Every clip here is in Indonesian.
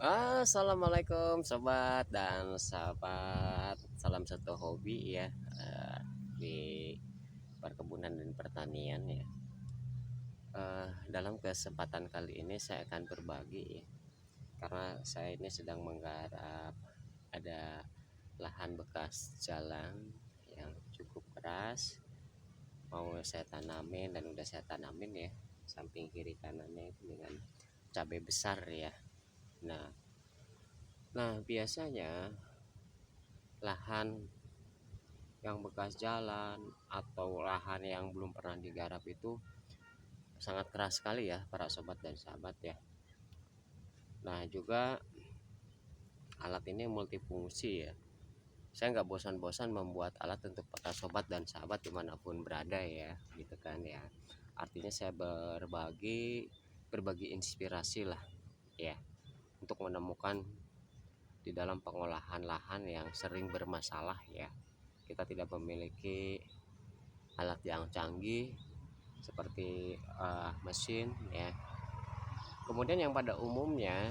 Assalamualaikum sobat dan sahabat, salam satu hobi ya, di perkebunan dan pertanian ya. Dalam kesempatan kali ini saya akan berbagi ya, karena saya ini sedang menggarap ada lahan bekas jalan yang cukup keras, mau saya tanamin dan udah saya tanamin ya, samping kiri kanannya itu dengan cabai besar ya. Nah, biasanya lahan yang bekas jalan atau lahan yang belum pernah digarap itu sangat keras sekali ya para sobat dan sahabat ya. Nah juga alat ini multifungsi ya. Saya nggak bosan-bosan membuat alat untuk para sobat dan sahabat dimanapun berada ya, gitu kan ya. Artinya saya berbagi inspirasi lah ya, untuk menemukan di dalam pengolahan lahan yang sering bermasalah ya. Kita tidak memiliki alat yang canggih seperti mesin ya. Kemudian yang pada umumnya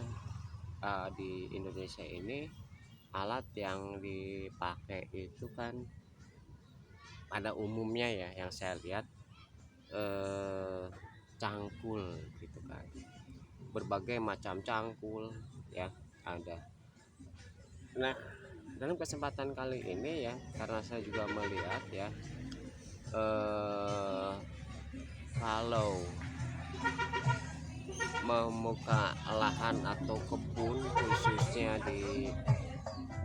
di Indonesia ini alat yang dipakai itu kan pada umumnya ya, yang saya lihat cangkul gitu kan, berbagai macam cangkul ya ada. Nah dalam kesempatan kali ini ya, karena saya juga melihat ya, kalau membuka lahan atau kebun khususnya di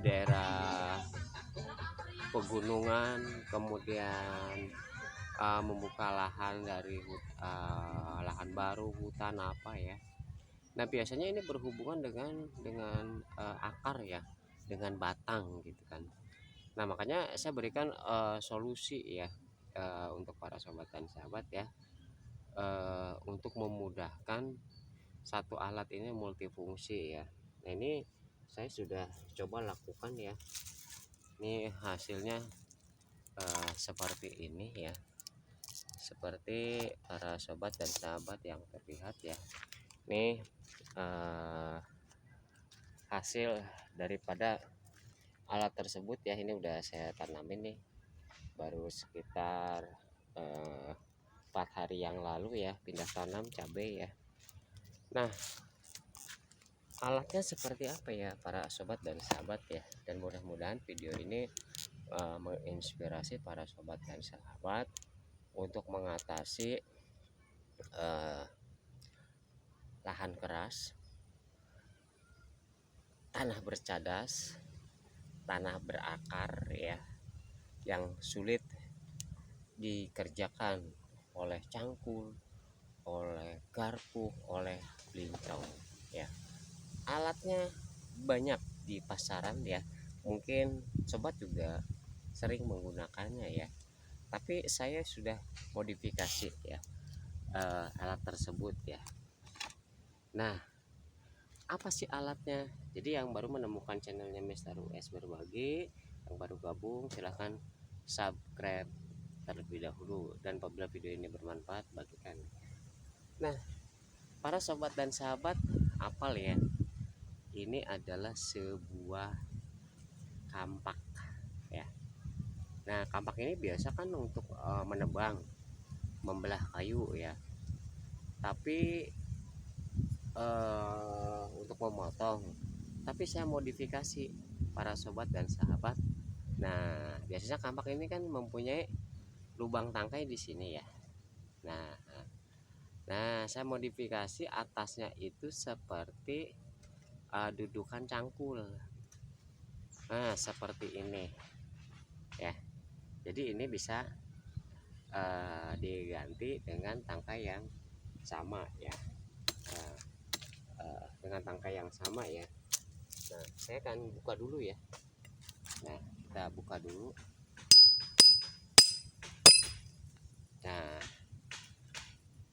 daerah pegunungan, kemudian membuka lahan dari lahan baru, hutan apa ya. Nah biasanya ini berhubungan dengan akar ya, dengan batang gitu kan. Nah makanya saya berikan solusi ya, untuk para sobat dan sahabat ya, untuk memudahkan satu alat ini multifungsi ya. Nah ini saya sudah coba lakukan ya, ini hasilnya seperti ini ya, seperti para sobat dan sahabat yang terlihat ya. Ini hasil daripada alat tersebut ya. Ini udah saya tanamin nih, baru sekitar 4 hari yang lalu ya, pindah tanam cabai ya. Nah alatnya seperti apa ya para sobat dan sahabat ya, dan mudah-mudahan video ini menginspirasi para sobat dan sahabat untuk mengatasi lahan keras, tanah bercadas, tanah berakar ya, yang sulit dikerjakan oleh cangkul, oleh garpu, oleh belincong ya. Alatnya banyak di pasaran ya, mungkin sobat juga sering menggunakannya ya, tapi saya sudah modifikasi ya alat tersebut ya. Nah apa sih alatnya? Jadi yang baru menemukan channelnya Mister US Berbagi, yang baru gabung silahkan subscribe terlebih dahulu, dan apabila video ini bermanfaat bagikan. Nah para sobat dan sahabat, apal ya, ini adalah sebuah kampak ya. Nah kampak ini biasa kan untuk menebang, membelah kayu ya, tapi untuk memotong, tapi saya modifikasi para sobat dan sahabat. Nah biasanya kampak ini kan mempunyai lubang tangkai di sini ya. Nah saya modifikasi atasnya itu seperti dudukan cangkul. Nah seperti ini ya. Jadi ini bisa diganti dengan tangkai yang sama ya, dengan tangkai yang sama ya. Nah saya akan buka dulu ya. Nah kita buka dulu.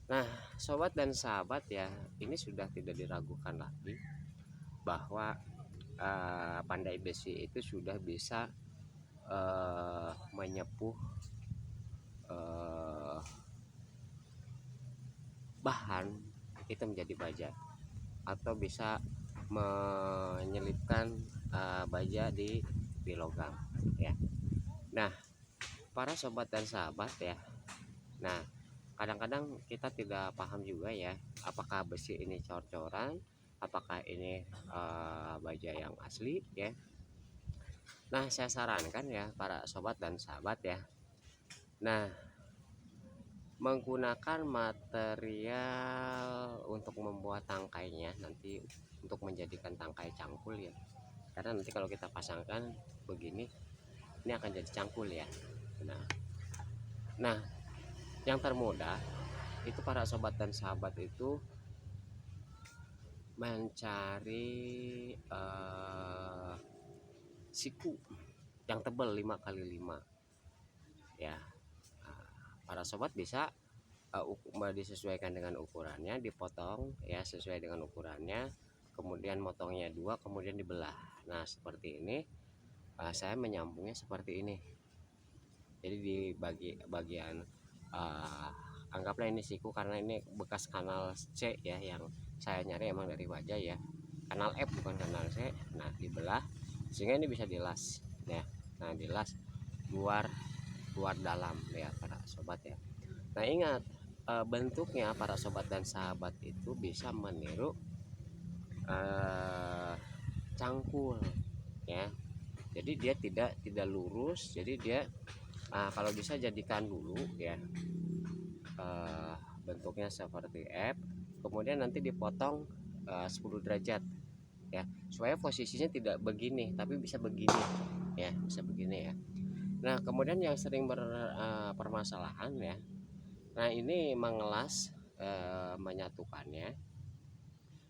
Nah sobat dan sahabat ya, ini sudah tidak diragukan lagi bahwa pandai besi itu sudah bisa menyepuh bahan itu menjadi baja, atau bisa menyelipkan baja di logam ya. Nah, para sobat dan sahabat ya. Nah, kadang-kadang kita tidak paham juga ya, apakah besi ini cor-coran, apakah ini baja yang asli ya. Nah, saya sarankan ya para sobat dan sahabat ya. Nah, menggunakan material untuk membuat tangkainya nanti untuk menjadikan tangkai cangkul ya. Karena nanti kalau kita pasangkan begini, ini akan jadi cangkul ya. Nah, yang termudah itu para sobat dan sahabat itu mencari siku yang tebal 5x5 ya. Para sobat bisa disesuaikan dengan ukurannya, dipotong ya sesuai dengan ukurannya, kemudian motongnya 2, kemudian dibelah. Nah, seperti ini. Saya menyambungnya seperti ini. Jadi di bagian anggaplah ini siku, karena ini bekas kanal C ya, yang saya nyari emang dari wajah ya, kanal F bukan kanal C. Nah, dibelah sehingga ini bisa dilas ya. Nah, dilas luar dalam ya para sobat ya. Nah, ingat bentuknya para sobat dan sahabat itu bisa meniru cangkul ya. Jadi dia tidak lurus, jadi dia kalau bisa jadikan dulu ya bentuknya seperti F, kemudian nanti dipotong 10 derajat ya, supaya posisinya tidak begini tapi bisa begini ya, bisa begini ya. Nah, kemudian yang sering berpermasalahan ya, nah ini mengelas menyatukannya.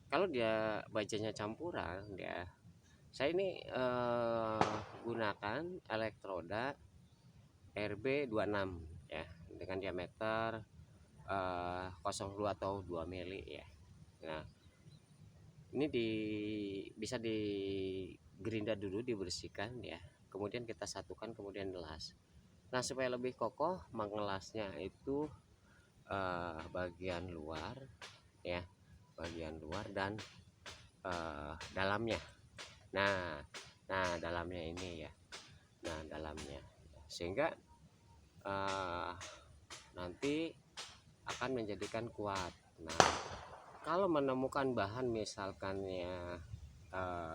Kalau dia bajanya campuran ya, saya ini gunakan elektroda RB26 ya, dengan diameter 0,2 atau 2 mili ya. Nah, ini bisa di gerinda dulu, dibersihkan ya, kemudian kita satukan, kemudian gelas. Nah, supaya lebih kokoh mengelasnya itu bagian luar ya, bagian luar dan dalamnya. Nah, dalamnya ini ya. Nah, dalamnya, sehingga nanti akan menjadikan kuat. Nah, kalau menemukan bahan misalkan ya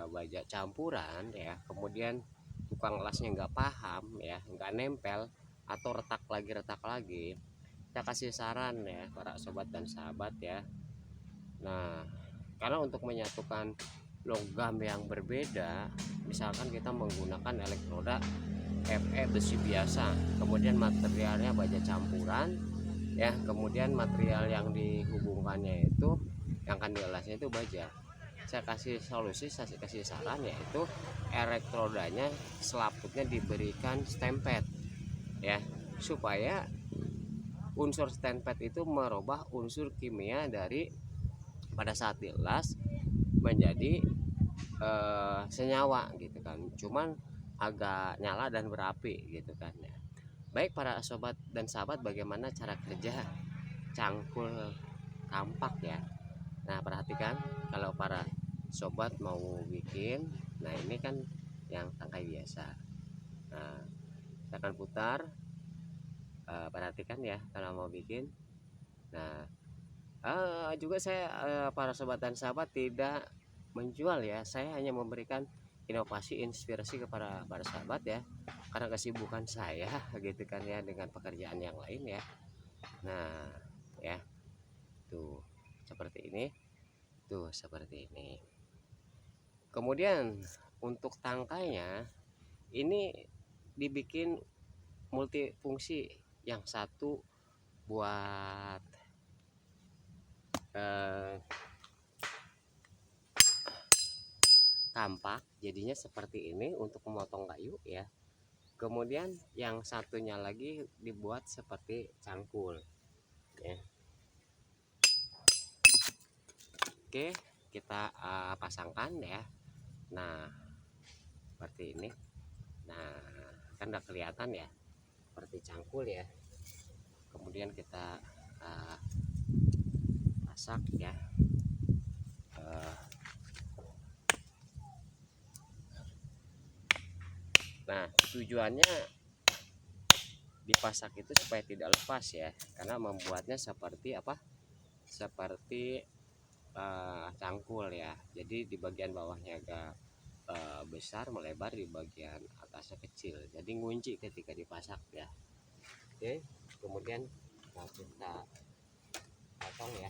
baja campuran ya, kemudian tukang lasnya nggak paham ya, nggak nempel atau retak lagi, saya kasih saran ya para sobat dan sahabat ya. Nah, karena untuk menyatukan logam yang berbeda, misalkan kita menggunakan elektroda Fe besi biasa, kemudian materialnya baja campuran ya, kemudian material yang dihubungkannya itu yang akan dielasnya itu baja, saya kasih solusi, saya kasih saran, yaitu elektrodanya selaputnya diberikan stempet ya, supaya unsur stempet itu merubah unsur kimia dari pada saat dielas menjadi senyawa gitu kan, cuman agak nyala dan berapi gitu kan ya. Baik para sobat dan sahabat, bagaimana cara kerja cangkul kampak ya. Nah, perhatikan kalau para sobat mau bikin, nah ini kan yang tangkai biasa. Nah, kita akan putar, perhatikan ya kalau mau bikin. Nah, juga saya para sobat dan sahabat tidak menjual ya, saya hanya memberikan inovasi, inspirasi kepada para sahabat ya, karena kesibukan saya gitu kan ya, dengan pekerjaan yang lain ya. Nah ya, tuh seperti ini, tuh seperti ini. Kemudian untuk tangkainya ini dibikin multifungsi, yang satu buat kampak, jadinya seperti ini untuk memotong kayu ya. Kemudian yang satunya lagi dibuat seperti cangkul ya. Oke, kita pasangkan ya. Nah, seperti ini. Nah, kan udah kelihatan ya seperti cangkul ya. Kemudian kita pasak ya. Nah, tujuannya dipasak itu supaya tidak lepas ya, karena membuatnya seperti apa, seperti cangkul ya. Jadi di bagian bawahnya agak besar, melebar, di bagian atasnya kecil, jadi ngunci ketika dipasak ya. Oke, kemudian langsung kita potong ya.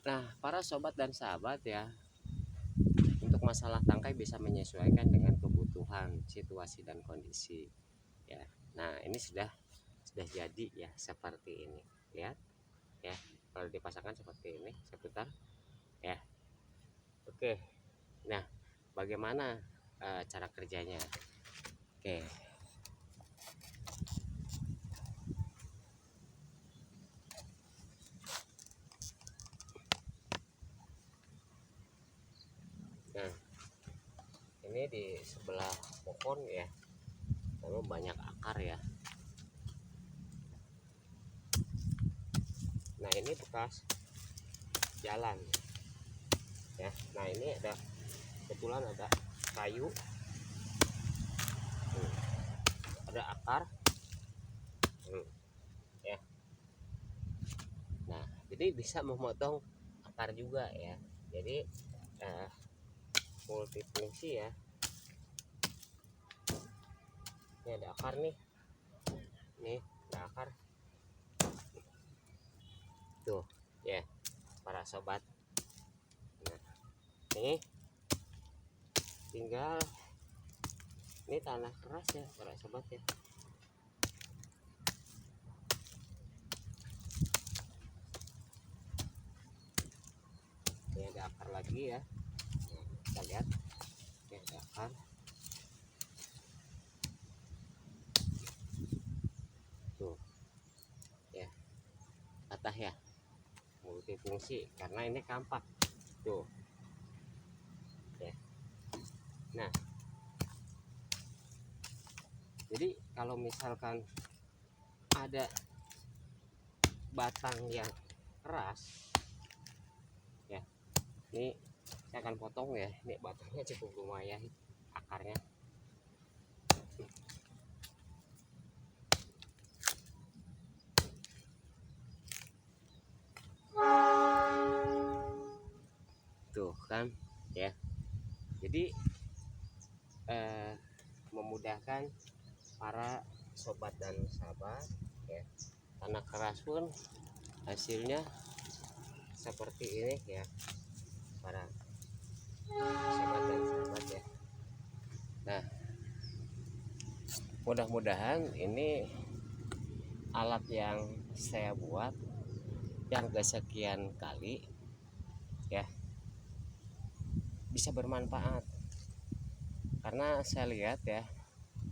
Nah, para sobat dan sahabat ya, untuk masalah tangkai bisa menyesuaikan dengan kebutuhan, situasi dan kondisi ya. Nah, ini sudah jadi ya, seperti ini. Lihat ya, kalau dipasangkan seperti ini, seputar ya. Oke. Nah, bagaimana cara kerjanya? Oke. Nah, ini di sebelah pohon ya, lalu banyak akar ya. Nah, ini bekas jalan ya. Nah, ini ada, kebetulan ada kayu, ada akar ya. Nah, jadi bisa memotong akar juga ya. Jadi multifungsi ya. Ini ada akar nih, nih ada akar tuh ya, para sobat. Nah, ini tinggal, ini tanah keras ya para sobat ya. Ini ada akar lagi ya. Nah, kita lihat ini ada akar tuh ya, patah ya, multifungsi karena ini kampak tuh ya. Nah, jadi kalau misalkan ada batang yang keras ya, ini saya akan potong ya. Ini batangnya cukup lumayan, akarnya tuh kan ya. Jadi memudahkan para sobat dan sahabat ya. Tanah keras pun hasilnya seperti ini ya, para sobat dan sahabat ya. Nah, mudah-mudahan ini alat yang saya buat yang kesekian kali ya bisa bermanfaat, karena saya lihat ya,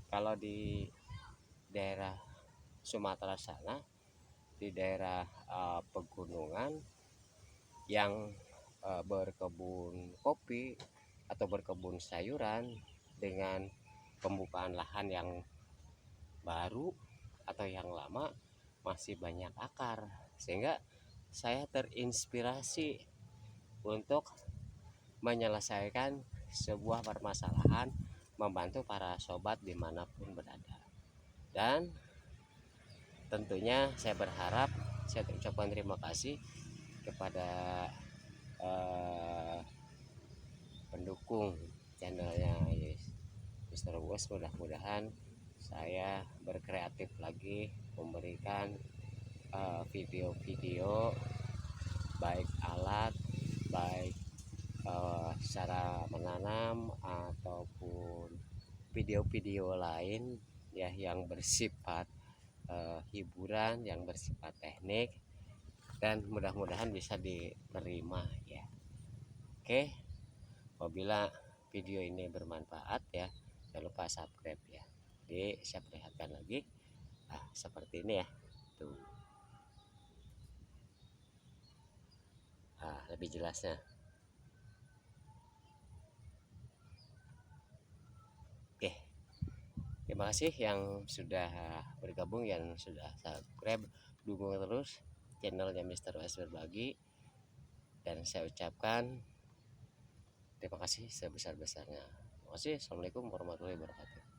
kalau di daerah Sumatera sana, di daerah pegunungan yang berkebun kopi atau berkebun sayuran, dengan pembukaan lahan yang baru atau yang lama masih banyak akar, sehingga saya terinspirasi untuk menyelesaikan sebuah permasalahan, membantu para sobat dimanapun berada. Dan tentunya saya berharap, saya ucapkan terima kasih kepada pendukung channelnya Mr. Wes. Mudah-mudahan saya berkreatif lagi, memberikan video-video baik alat, baik cara menanam ataupun video-video lain ya, yang bersifat hiburan, yang bersifat teknik, dan mudah-mudahan bisa diterima ya. Oke, apabila video ini bermanfaat ya, jangan lupa subscribe ya. Jadi saya perlihatkan lagi, seperti ini ya tuh, lebih jelasnya. Oke, terima kasih yang sudah bergabung, yang sudah subscribe. dukung terus channelnya Mister OS Berbagi, dan saya ucapkan terima kasih sebesar-besarnya. Terima kasih. Assalamualaikum warahmatullahi wabarakatuh.